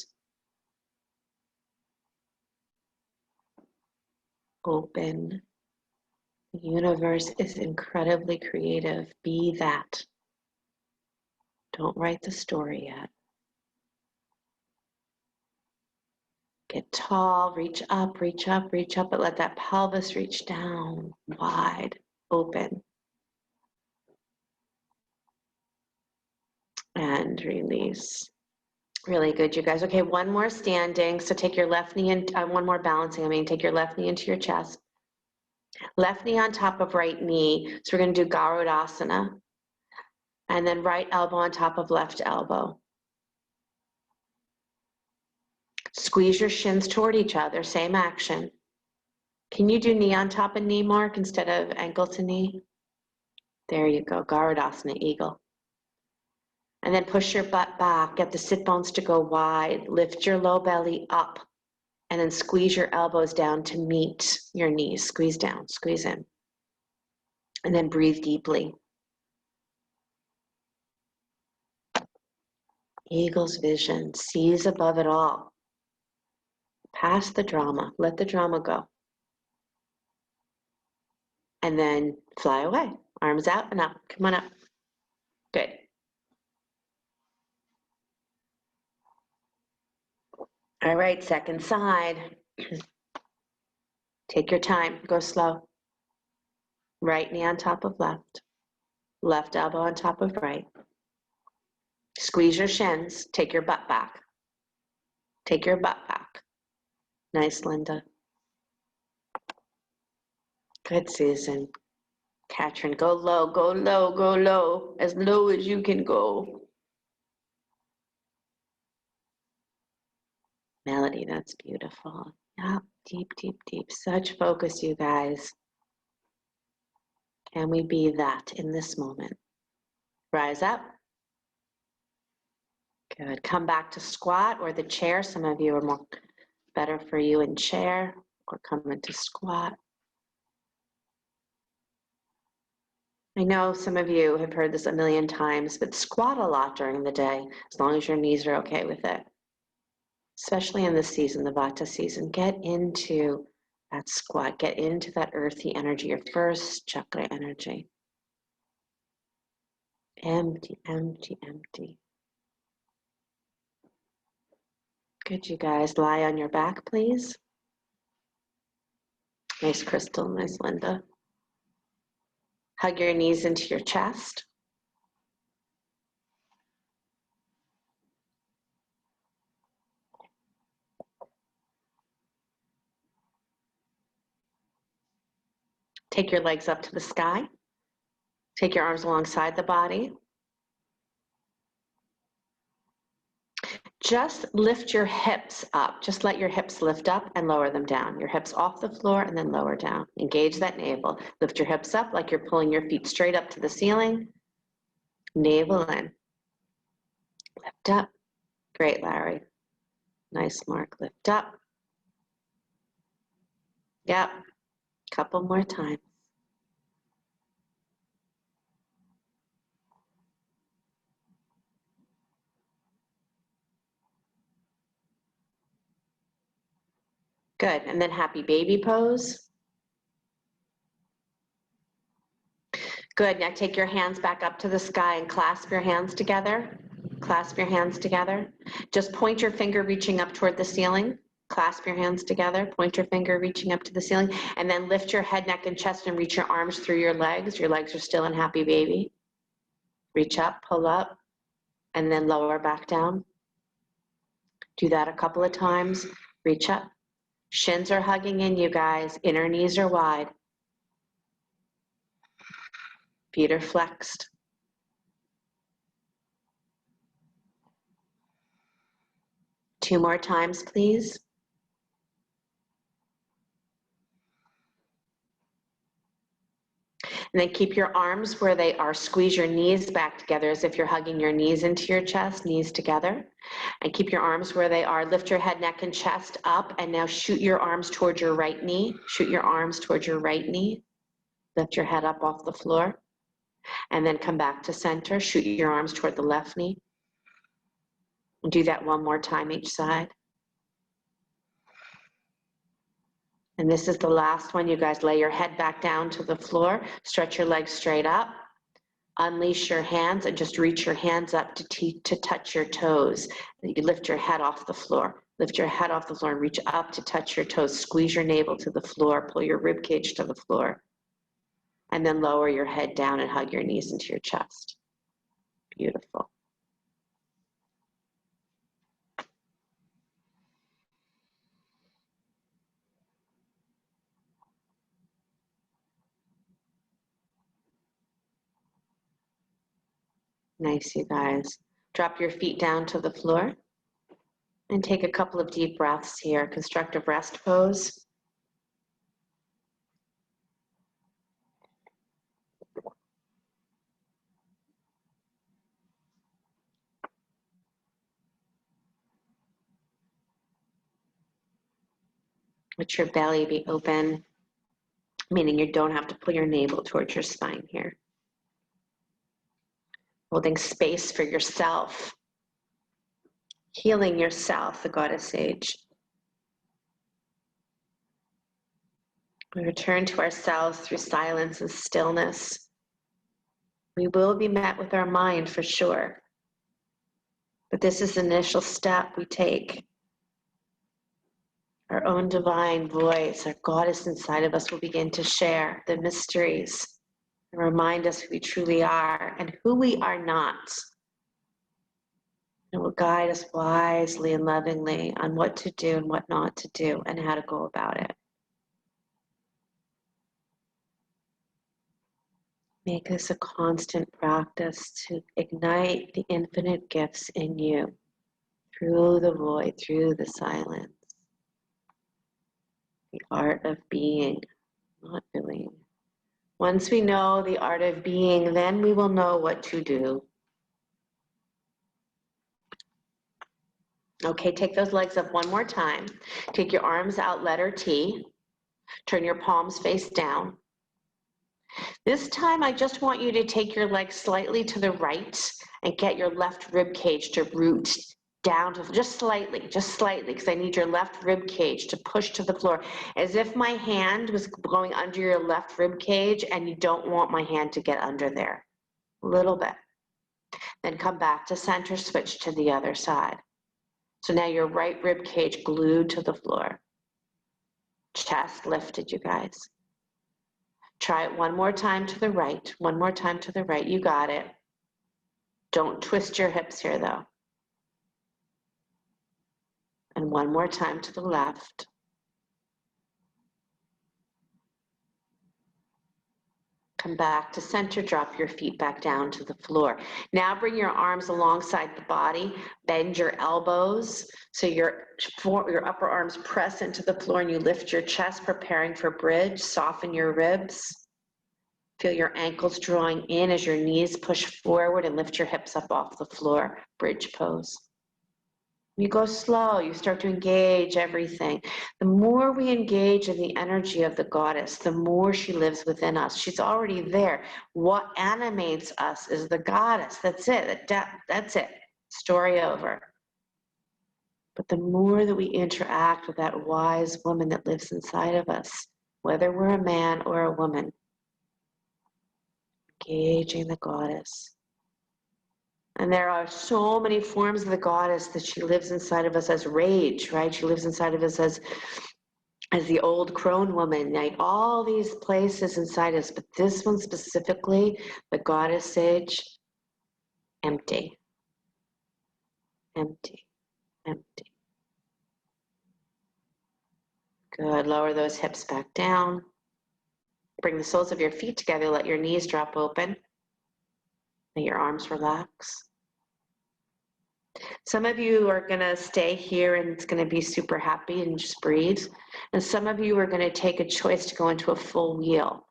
Open. The universe is incredibly creative. Be that. Don't write the story yet. Get tall, reach up, reach up, reach up, but let that pelvis reach down, wide, open. And release. Really good, you guys. Okay, one more standing. So take your left knee and one more balancing. Take your left knee into your chest. Left knee on top of right knee. So we're going to do Garudasana. And then right elbow on top of left elbow. Squeeze your shins toward each other, same action. Can you do knee on top of knee, Mark, instead of ankle to knee? There you go, Garudasana, eagle. And then push your butt back, get the sit bones to go wide, lift your low belly up, and then squeeze your elbows down to meet your knees. Squeeze down, squeeze in. And then breathe deeply. Eagle's vision, sees above it all. Past the drama, let the drama go. And then fly away. Arms out and up, come on up. Good. All right, second side. Take your time, go slow. Right knee on top of left. Left elbow on top of right. Squeeze your shins, take your butt back. Take your butt back. Nice, Linda. Good, Susan. Katrin, go low, go low, go low as you can go. Melody, that's beautiful. Yeah, deep, deep, deep. Such focus, you guys. Can we be that in this moment? Rise up. Good. Come back to squat or the chair. Some of you are more better for you in chair, or come into squat. I know some of you have heard this a million times, but squat a lot during the day, as long as your knees are okay with it. Especially in this season, the Vata season, get into that squat, get into that earthy energy, your first chakra energy. Empty, empty, empty. Good, you guys. Lie on your back, please. Nice, Crystal. Nice, Linda. Hug your knees into your chest. Take your legs up to the sky. Take your arms alongside the body. Just lift your hips up. Just let your hips lift up and lower them down. Your hips off the floor and then lower down. Engage that navel. Lift your hips up like you're pulling your feet straight up to the ceiling. Navel in. Lift up. Great, Larry. Nice, Mark. Lift up. Yep. Couple more times. Good, and then happy baby pose. Good, now take your hands back up to the sky and clasp your hands together. Clasp your hands together. Just point your finger reaching up toward the ceiling. Clasp your hands together, point your finger reaching up to the ceiling, and then lift your head, neck, and chest and reach your arms through your legs. Your legs are still in happy baby. Reach up, pull up, and then lower back down. Do that a couple of times. Reach up. Shins are hugging in, you guys. Inner knees are wide. Feet are flexed. Two more times, please. And then keep your arms where they are. Squeeze your knees back together as if you're hugging your knees into your chest, knees together. And keep your arms where they are. Lift your head, neck, and chest up. And now shoot your arms towards your right knee. Shoot your arms towards your right knee. Lift your head up off the floor. And then come back to center. Shoot your arms toward the left knee. And do that one more time each side. And this is the last one, you guys. Lay your head back down to the floor. Stretch your legs straight up. Unleash your hands and just reach your hands up to touch your toes. You lift your head off the floor. Lift your head off the floor and reach up to touch your toes. Squeeze your navel to the floor. Pull your rib cage to the floor. And then lower your head down and hug your knees into your chest. Beautiful. Nice, you guys. Drop your feet down to the floor and take a couple of deep breaths here. Constructive rest pose. Let your belly be open, meaning you don't have to pull your navel towards your spine here. Holding space for yourself. Healing yourself, the goddess sage. We return to ourselves through silence and stillness. We will be met with our mind for sure. But this is the initial step we take. Our own divine voice, our goddess inside of us will begin to share the mysteries and remind us who we truly are and who we are not. It will guide us wisely and lovingly on what to do and what not to do and how to go about it. Make this a constant practice to ignite the infinite gifts in you through the void, through the silence. The art of being, not doing. Once we know the art of being, then we will know what to do. Okay, take those legs up one more time. Take your arms out, letter T. Turn your palms face down. This time, I just want you to take your legs slightly to the right and get your left rib cage to root down to just slightly, because I need your left rib cage to push to the floor, as if my hand was going under your left rib cage and you don't want my hand to get under there. A little bit. Then come back to center, switch to the other side. So now your right rib cage glued to the floor. Chest lifted, you guys. Try it one more time to the right, one more time to the right. You got it. Don't twist your hips here though. And one more time to the left. Come back to center, drop your feet back down to the floor. Now bring your arms alongside the body, bend your elbows so your upper arms press into the floor and you lift your chest, preparing for bridge, soften your ribs. Feel your ankles drawing in as your knees push forward and lift your hips up off the floor, bridge pose. You go slow, you start to engage everything. The more we engage in the energy of the goddess, the more she lives within us. She's already there. What animates us is the goddess. That's it. That's it. Story over. But the more that we interact with that wise woman that lives inside of us, whether we're a man or a woman, engaging the goddess. And there are so many forms of the goddess that she lives inside of us as rage, right? She lives inside of us as the old crone woman, like all these places inside us. But this one specifically, the goddess sage, empty, empty, empty. Good, lower those hips back down. Bring the soles of your feet together, let your knees drop open. Let your arms relax. Some of you are going to stay here and it's going to be super happy and just breathe. And some of you are going to take a choice to go into a full wheel.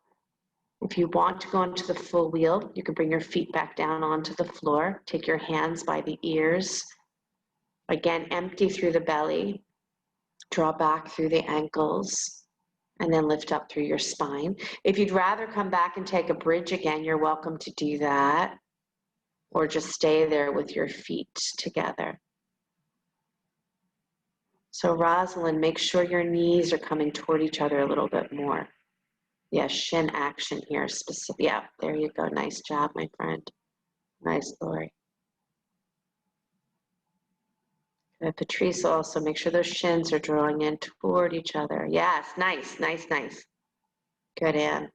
If you want to go into the full wheel, you can bring your feet back down onto the floor. Take your hands by the ears. Again, empty through the belly. Draw back through the ankles. And then lift up through your spine. If you'd rather come back and take a bridge again, you're welcome to do that. Or just stay there with your feet together. So Rosalind, make sure your knees are coming toward each other a little bit more. Yeah, shin action here. Specific. Yeah, there you go. Nice job, my friend. Nice, Lori. Patrice, also make sure those shins are drawing in toward each other. Yes, nice, nice, nice. Good, Ann.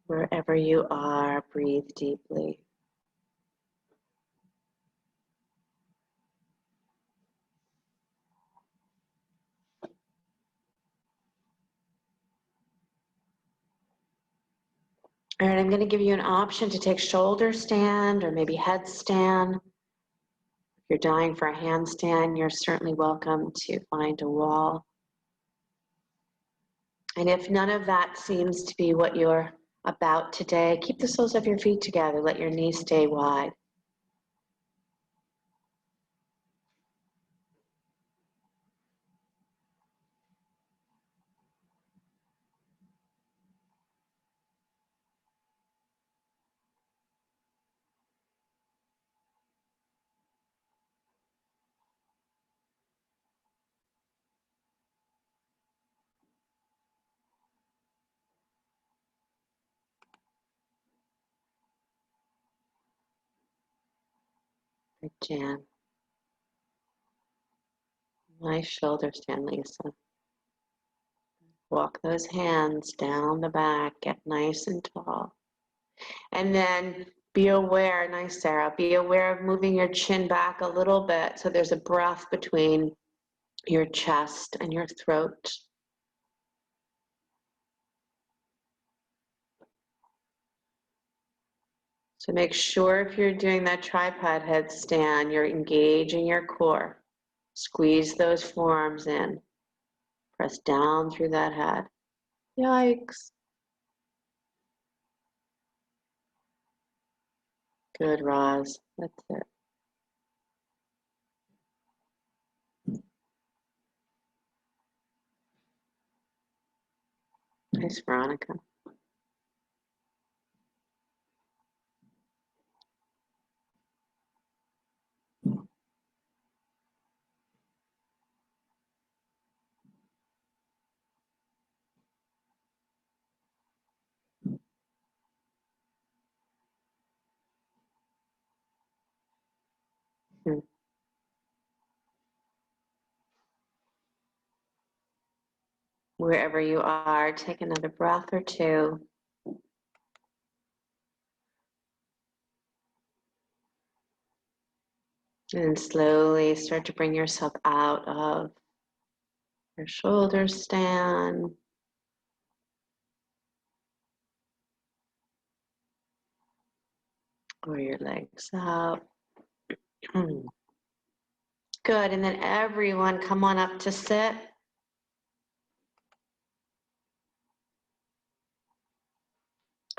Wherever you are, breathe deeply. All right, I'm going to give you an option to take shoulder stand or maybe headstand. If you're dying for a handstand, you're certainly welcome to find a wall. And if none of that seems to be what you're about today, keep the soles of your feet together. Let your knees stay wide. Good, Jan. Nice shoulder stand, Lisa. Walk those hands down the back, get nice and tall. And then be aware, nice Sarah, be aware of moving your chin back a little bit so there's a breath between your chest and your throat. So make sure if you're doing that tripod headstand, you're engaging your core. Squeeze those forearms in. Press down through that head. Yikes. Good, Roz. That's it. Nice, Veronica. Hmm. Wherever you are, take another breath or two. And slowly start to bring yourself out of your shoulder stand. Or your legs out. Good, and then everyone come on up to sit.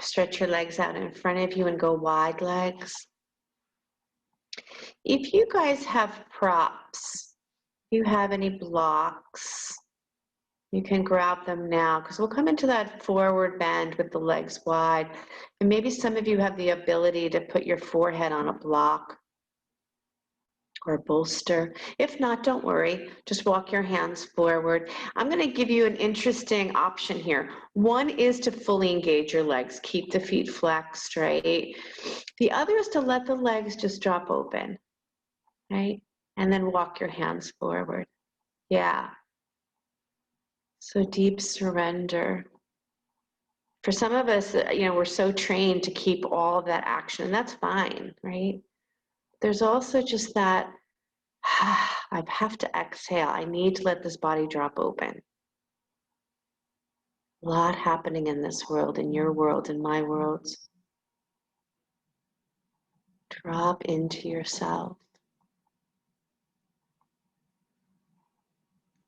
Stretch your legs out in front of you and go wide legs. If you guys have props, you have any blocks, you can grab them now because we'll come into that forward bend with the legs wide. And maybe some of you have the ability to put your forehead on a block or a bolster. If not, don't worry. Just walk your hands forward. I'm going to give you an interesting option here. One is to fully engage your legs. Keep the feet flexed straight. The other is to let the legs just drop open, right? And then walk your hands forward. Yeah. So deep surrender. For some of us, we're so trained to keep all of that action, and that's fine, right? There's also just that, I have to exhale. I need to let this body drop open. A lot happening in this world, in your world, in my world. Drop into yourself.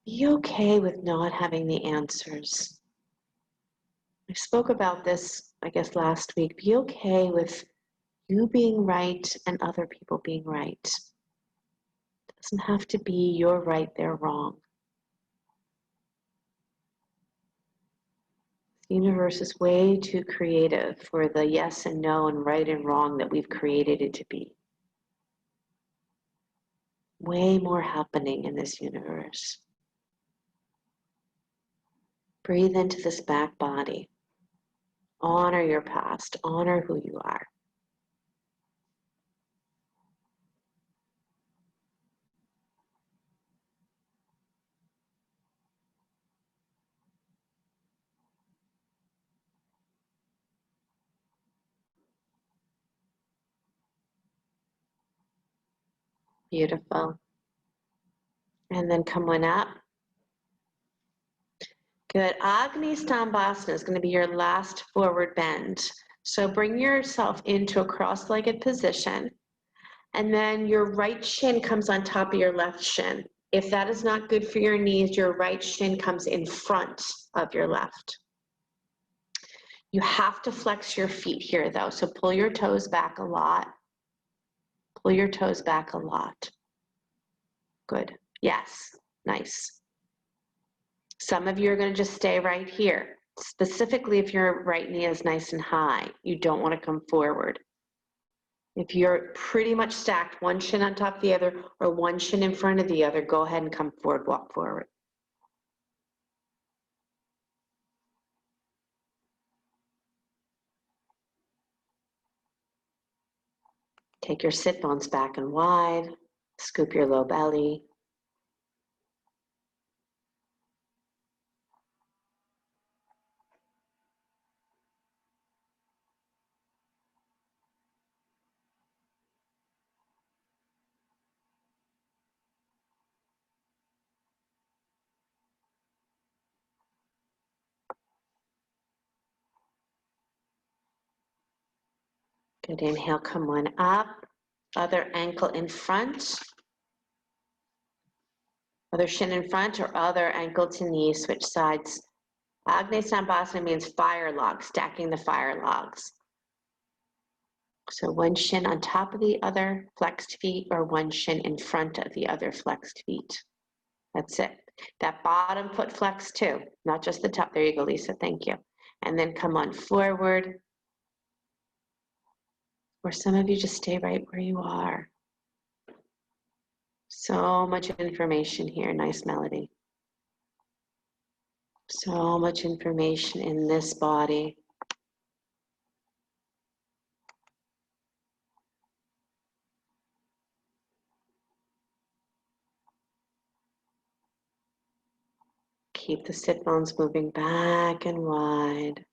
Be okay with not having the answers. I spoke about this, I guess, last week. Be okay with you being right and other people being right. It doesn't have to be you're right, they're wrong. The universe is way too creative for the yes and no and right and wrong that we've created it to be. Way more happening in this universe. Breathe into this back body. Honor your past. Honor who you are. Beautiful. And then come on up. Good. Agni Stambhasana is going to be your last forward bend. So bring yourself into a cross-legged position. And then your right shin comes on top of your left shin. If that is not good for your knees, your right shin comes in front of your left. You have to flex your feet here though. So pull your toes back a lot. Pull your toes back a lot. Good. Yes. Nice. Some of you are going to just stay right here. Specifically, if your right knee is nice and high, you don't want to come forward. If you're pretty much stacked, one shin on top of the other or one shin in front of the other, go ahead and come forward, walk forward. Take your sit bones back and wide. Scoop your low belly. Good, inhale, come on up. Other ankle in front. Other shin in front or other ankle to knee, switch sides. Agni Stambhasana means fire log, stacking the fire logs. So one shin on top of the other flexed feet or one shin in front of the other flexed feet. That's it. That bottom foot flex too, not just the top. There you go, Lisa, thank you. And then come on forward. Or some of you just stay right where you are. So much information here, nice melody. So much information in this body. Keep the sit bones moving back and wide.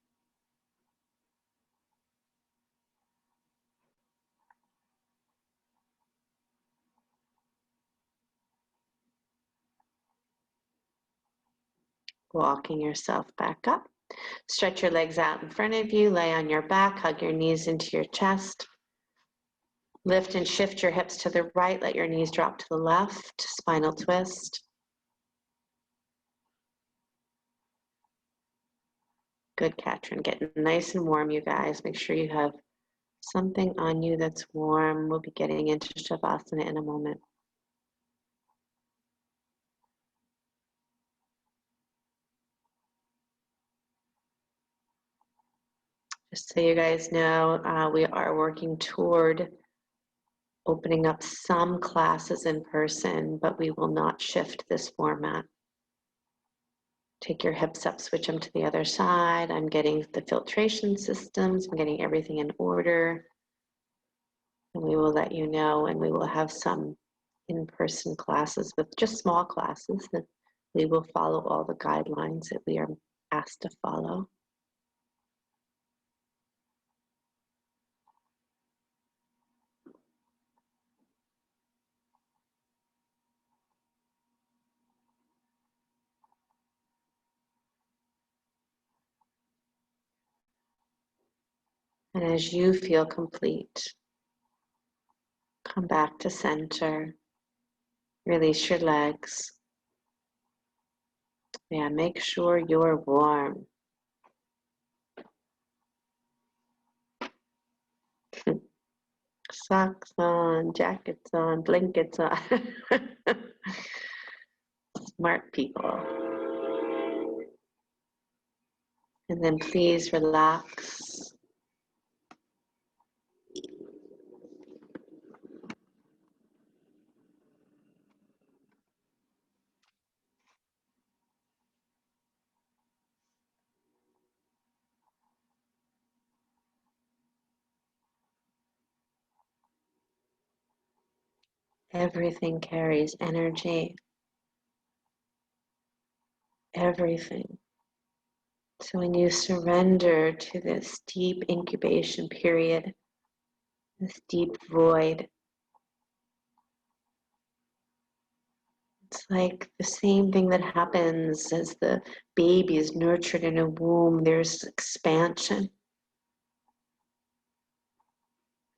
Walking yourself back up. Stretch your legs out in front of you, lay on your back, hug your knees into your chest. Lift and shift your hips to the right, let your knees drop to the left, spinal twist. Good, Katrin, getting nice and warm, you guys. Make sure you have something on you that's warm. We'll be getting into Shavasana in a moment. Just so you guys know, we are working toward opening up some classes in person, but we will not shift this format. Take your hips up, switch them to the other side. I'm getting the filtration systems. I'm getting everything in order. And we will let you know, and we will have some in-person classes with just small classes that we will follow all the guidelines that we are asked to follow. And as you feel complete, come back to center. Release your legs. Yeah, make sure you're warm. Socks on, jackets on, blankets on. Smart people. And then please relax. Everything carries energy. Everything. So when you surrender to this deep incubation period, this deep void, it's like the same thing that happens as the baby is nurtured in a womb. There's expansion.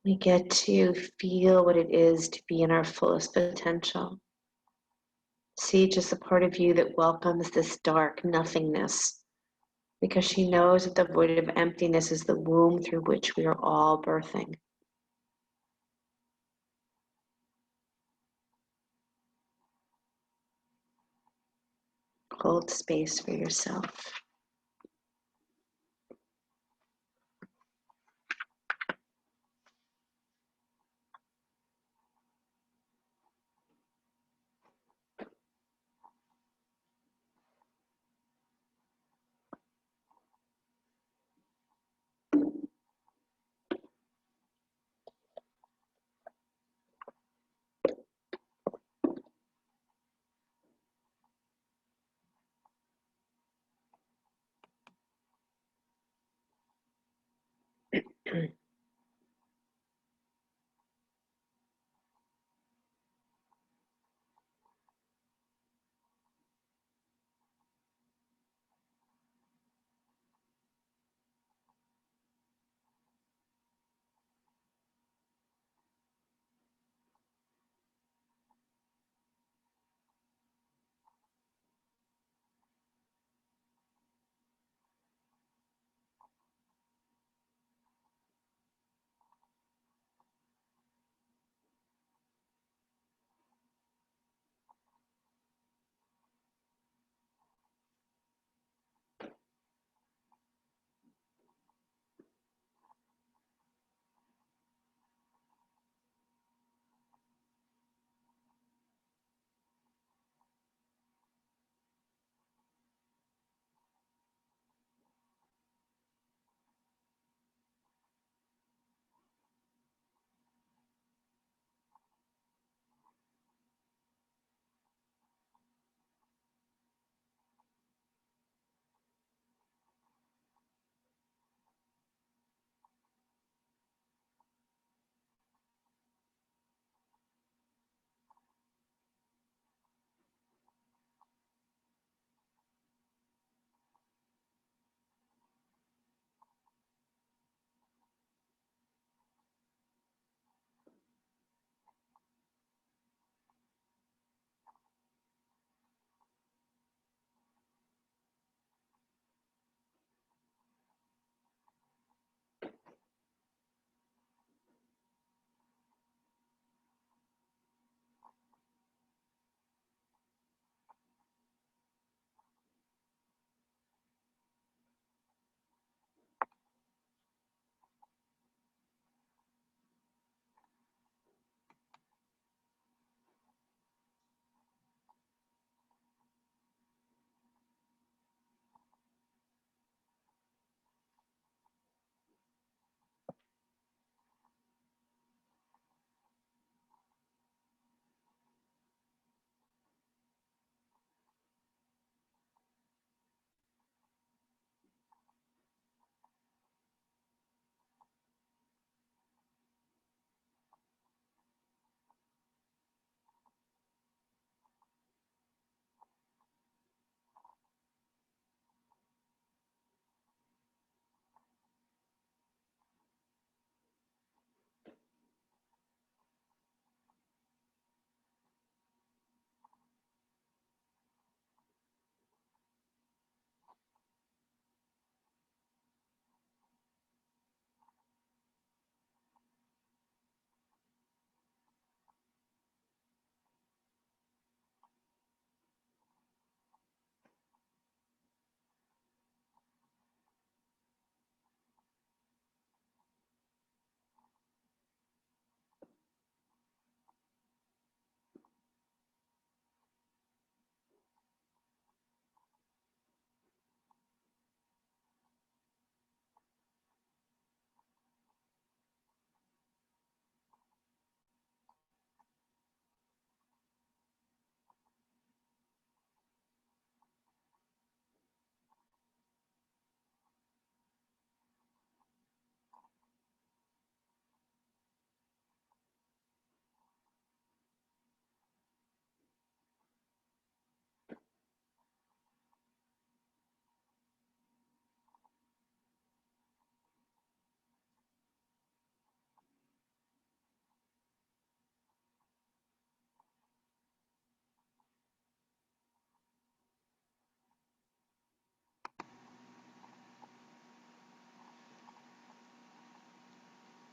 We get to feel what it is to be in our fullest potential. See just a part of you that welcomes this dark nothingness, because she knows that the void of emptiness is the womb through which we are all birthing. Hold space for yourself.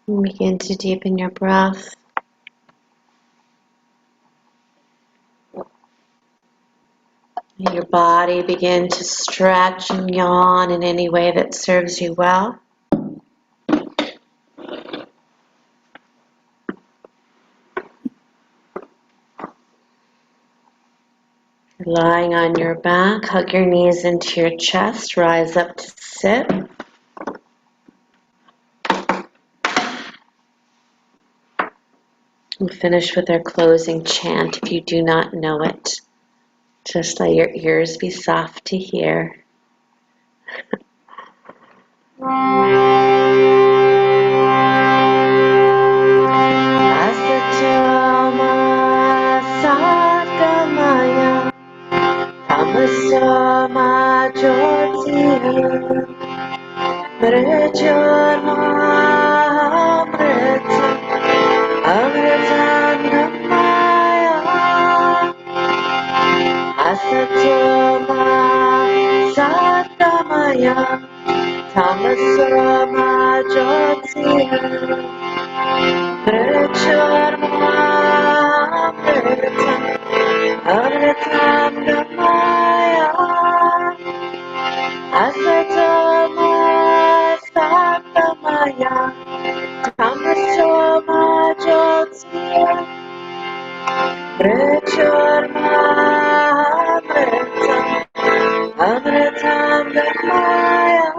Begin to deepen your breath. Your body begin to stretch and yawn in any way that serves you well. Lying on your back, hug your knees into your chest, rise up to sit. We'll finish with our closing chant if you do not know it. Just let your ears be soft to hear. Asatoma Satgamaya Tamasoma Jyotiha Mrityurma Amrita Amritanamaya Asatoma Satgamaya Tamasoma Jyotiha Mrityurma Amrita Amritanamaya Asatoma Satgamaya Tamasoma Jyotiha Mrityurma Amrita Amritanamaya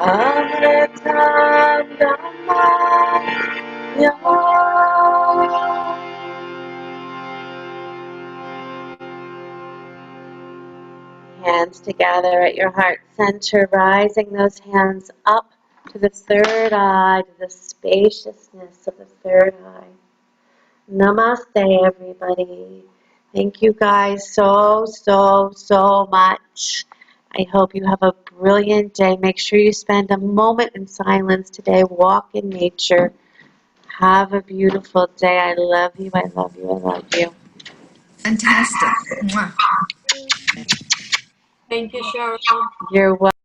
Amritanamaya. Hands together at your heart center, rising those hands up to the third eye, to the spaciousness of the third eye. Namaste, everybody. Thank you guys so much. I hope you have a brilliant day. Make sure you spend a moment in silence today. Walk in nature. Have a beautiful day. I love you. I love you. I love you. Fantastic. Mwah. Thank you, Sheryl. You're welcome.